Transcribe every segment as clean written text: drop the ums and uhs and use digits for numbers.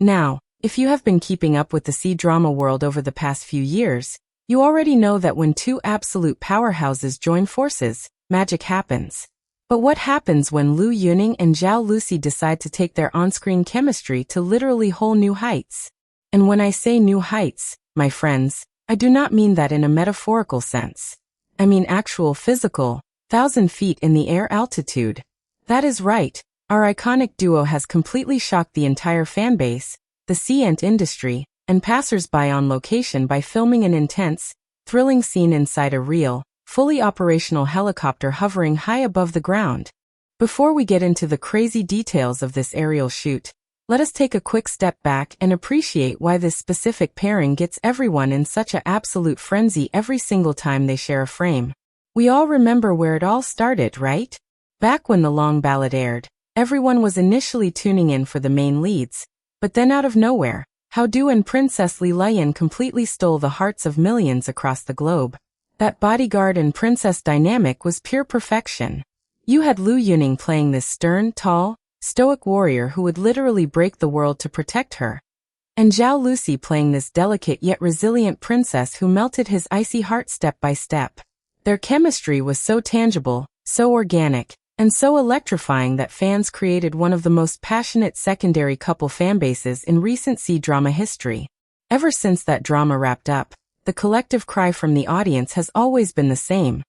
Now, if you have been keeping up with the C-drama world over the past few years, you already know that when two absolute powerhouses join forces, magic happens. But what happens when Lu Yuning and Zhao Lusi decide to take their on-screen chemistry to literally whole new heights? And when I say new heights, my friends, I do not mean that in a metaphorical sense. I mean actual physical, 1,000 feet in the air altitude. That is right, our iconic duo has completely shocked the entire fanbase, the C-ent industry, and passersby on location by filming an intense, thrilling scene inside a real, fully operational helicopter hovering high above the ground. Before we get into the crazy details of this aerial shoot, let us take a quick step back and appreciate why this specific pairing gets everyone in such an absolute frenzy every single time they share a frame. We all remember where it all started, right? Back when the long ballad aired, everyone was initially tuning in for the main leads, but then out of nowhere, Hao Du and Princess Li Lian completely stole the hearts of millions across the globe. That bodyguard and princess dynamic was pure perfection. You had Lu Yuning playing this stern, tall, stoic warrior who would literally break the world to protect her, and Zhao Lusi playing this delicate yet resilient princess who melted his icy heart step by step. Their chemistry was so tangible, so organic, and so electrifying that fans created one of the most passionate secondary couple fanbases in recent C-drama history. Ever since that drama wrapped up, the collective cry from the audience has always been the same.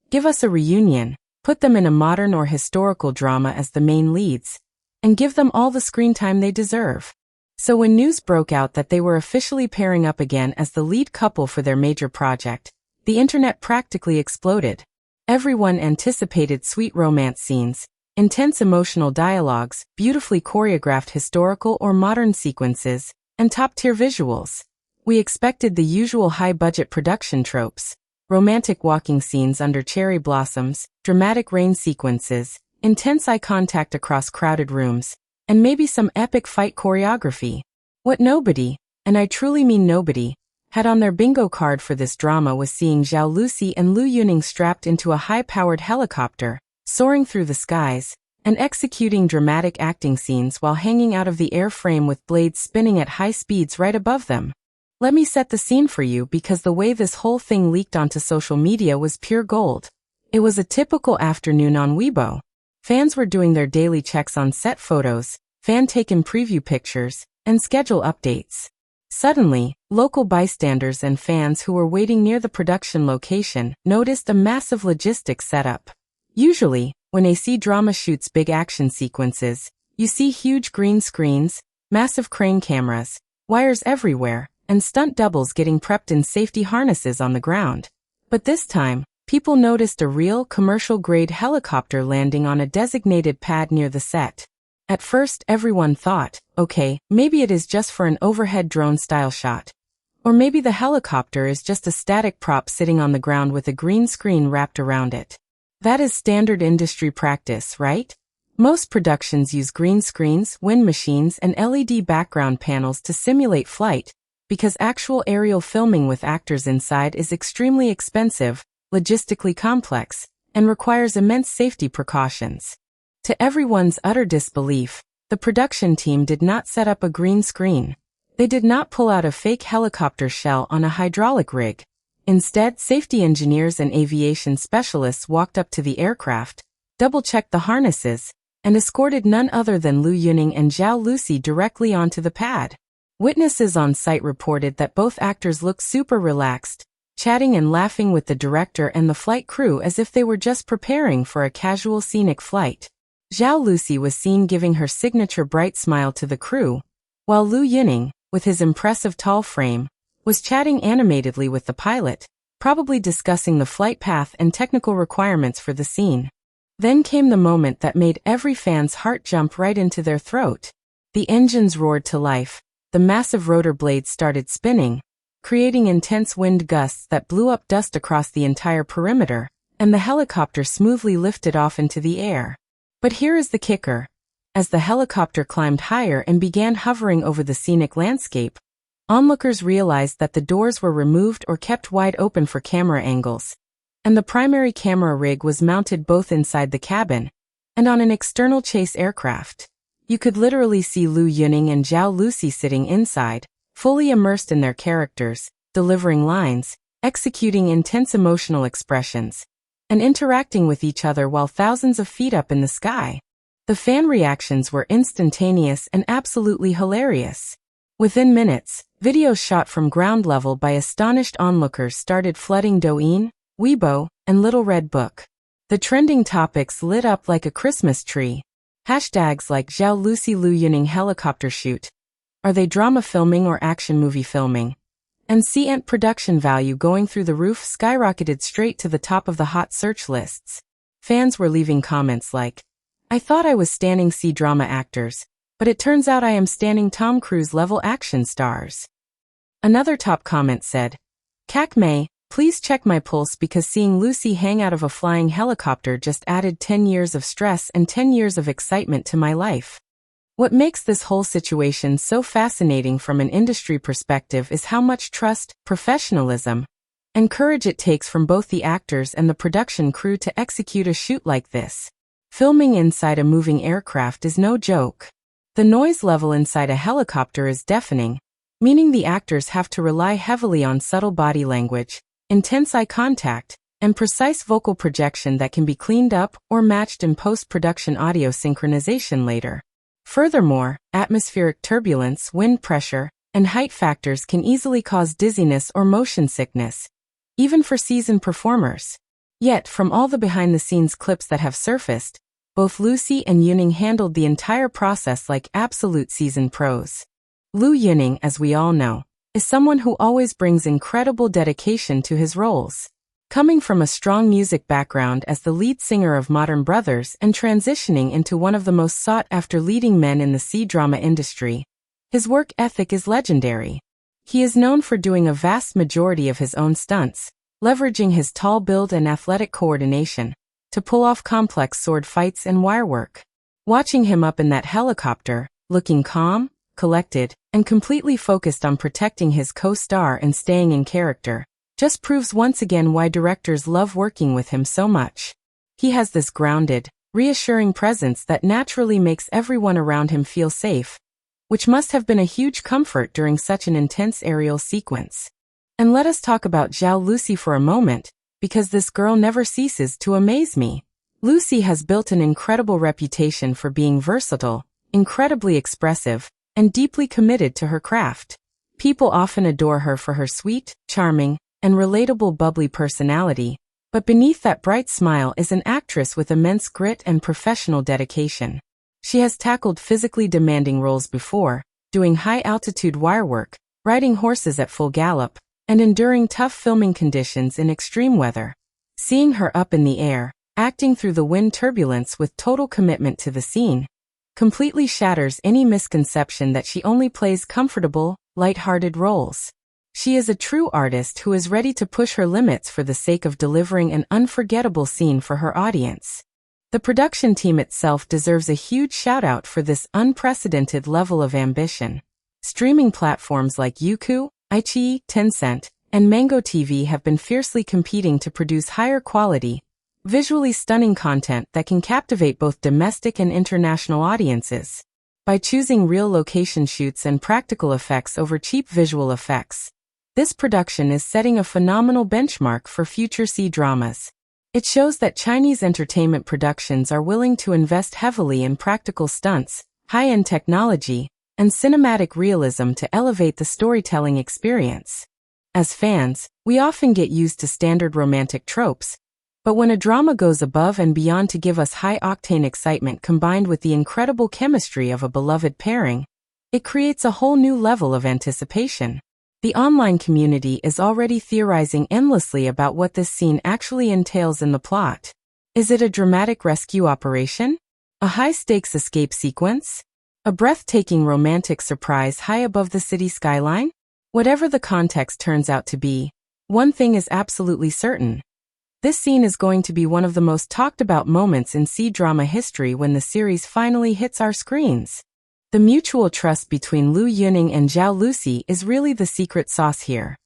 Give us a reunion, put them in a modern or historical drama as the main leads, and give them all the screen time they deserve. So when news broke out that they were officially pairing up again as the lead couple for their major project, the internet practically exploded. Everyone anticipated sweet romance scenes, intense emotional dialogues, beautifully choreographed historical or modern sequences, and top-tier visuals. We expected the usual high-budget production tropes, romantic walking scenes under cherry blossoms, dramatic rain sequences, intense eye contact across crowded rooms, and maybe some epic fight choreography. What nobody, and I truly mean nobody, had on their bingo card for this drama was seeing Zhao Lusi and Lu Yuning strapped into a high-powered helicopter, soaring through the skies, and executing dramatic acting scenes while hanging out of the airframe with blades spinning at high speeds right above them. Let me set the scene for you because the way this whole thing leaked onto social media was pure gold. It was a typical afternoon on Weibo. Fans were doing their daily checks on set photos, fan-taken preview pictures, and schedule updates. Suddenly, local bystanders and fans who were waiting near the production location noticed a massive logistics setup. Usually, when a C-drama shoots big action sequences, you see huge green screens, massive crane cameras, wires everywhere, and stunt doubles getting prepped in safety harnesses on the ground. But this time, people noticed a real commercial-grade helicopter landing on a designated pad near the set. At first, everyone thought, okay, maybe it is just for an overhead drone-style shot. Or maybe the helicopter is just a static prop sitting on the ground with a green screen wrapped around it. That is standard industry practice, right? Most productions use green screens, wind machines, and LED background panels to simulate flight, because actual aerial filming with actors inside is extremely expensive, logistically complex, and requires immense safety precautions. To everyone's utter disbelief, the production team did not set up a green screen. They did not pull out a fake helicopter shell on a hydraulic rig. Instead, safety engineers and aviation specialists walked up to the aircraft, double-checked the harnesses, and escorted none other than Lu Yuning and Zhao Lusi directly onto the pad. Witnesses on site reported that both actors looked super relaxed, chatting and laughing with the director and the flight crew as if they were just preparing for a casual scenic flight. Zhao Lusi was seen giving her signature bright smile to the crew, while Lu Yuning, with his impressive tall frame, was chatting animatedly with the pilot, probably discussing the flight path and technical requirements for the scene. Then came the moment that made every fan's heart jump right into their throat. The engines roared to life, the massive rotor blades started spinning, creating intense wind gusts that blew up dust across the entire perimeter, and the helicopter smoothly lifted off into the air. But here is the kicker. As the helicopter climbed higher and began hovering over the scenic landscape, onlookers realized that the doors were removed or kept wide open for camera angles, and the primary camera rig was mounted both inside the cabin and on an external chase aircraft. You could literally see Lu Yuning and Zhao Lusi sitting inside, fully immersed in their characters, delivering lines, executing intense emotional expressions, and interacting with each other while thousands of feet up in the sky. The fan reactions were instantaneous and absolutely hilarious. Within minutes, videos shot from ground level by astonished onlookers started flooding Douyin, Weibo, and Little Red Book. The trending topics lit up like a Christmas tree. Hashtags like Zhao Lusi Lu Yuning helicopter shoot. Are they drama filming or action movie filming? And C-ent production value going through the roof skyrocketed straight to the top of the hot search lists. Fans were leaving comments like, "I thought I was standing C-drama actors, but it turns out I am standing Tom Cruise-level action stars." Another top comment said, "Kak Mei, please check my pulse because seeing Lucy hang out of a flying helicopter just added 10 years of stress and 10 years of excitement to my life." What makes this whole situation so fascinating from an industry perspective is how much trust, professionalism, and courage it takes from both the actors and the production crew to execute a shoot like this. Filming inside a moving aircraft is no joke. The noise level inside a helicopter is deafening, meaning the actors have to rely heavily on subtle body language, intense eye contact, and precise vocal projection that can be cleaned up or matched in post-production audio synchronization later. Furthermore, atmospheric turbulence, wind pressure, and height factors can easily cause dizziness or motion sickness, even for seasoned performers. Yet, from all the behind-the-scenes clips that have surfaced, both Lucy and Yuning handled the entire process like absolute seasoned pros. Lu Yuning, as we all know, is someone who always brings incredible dedication to his roles. Coming from a strong music background as the lead singer of Modern Brothers and transitioning into one of the most sought-after leading men in the C-drama industry, his work ethic is legendary. He is known for doing a vast majority of his own stunts, leveraging his tall build and athletic coordination to pull off complex sword fights and wire work. Watching him up in that helicopter, looking calm, collected, and completely focused on protecting his co-star and staying in character, just proves once again why directors love working with him so much. He has this grounded, reassuring presence that naturally makes everyone around him feel safe, which must have been a huge comfort during such an intense aerial sequence. And let us talk about Zhao Lusi for a moment, because this girl never ceases to amaze me. Lucy has built an incredible reputation for being versatile, incredibly expressive, and deeply committed to her craft. People often adore her for her sweet, charming, and relatable bubbly personality, but beneath that bright smile is an actress with immense grit and professional dedication. She has tackled physically demanding roles before, doing high-altitude wire work, riding horses at full gallop, and enduring tough filming conditions in extreme weather. Seeing her up in the air, acting through the wind turbulence with total commitment to the scene, completely shatters any misconception that she only plays comfortable, light-hearted roles. She is a true artist who is ready to push her limits for the sake of delivering an unforgettable scene for her audience. The production team itself deserves a huge shout-out for this unprecedented level of ambition. Streaming platforms like Youku, iQIYI, Tencent, and Mango TV have been fiercely competing to produce higher quality, visually stunning content that can captivate both domestic and international audiences. By choosing real location shoots and practical effects over cheap visual effects, this production is setting a phenomenal benchmark for future C-dramas. It shows that Chinese entertainment productions are willing to invest heavily in practical stunts, high-end technology, and cinematic realism to elevate the storytelling experience. As fans, we often get used to standard romantic tropes, but when a drama goes above and beyond to give us high-octane excitement combined with the incredible chemistry of a beloved pairing, it creates a whole new level of anticipation. The online community is already theorizing endlessly about what this scene actually entails in the plot. Is it a dramatic rescue operation? A high-stakes escape sequence? A breathtaking romantic surprise high above the city skyline? Whatever the context turns out to be, one thing is absolutely certain. This scene is going to be one of the most talked about moments in C-drama history when the series finally hits our screens. The mutual trust between Lu Yuning and Zhao Lusi is really the secret sauce here.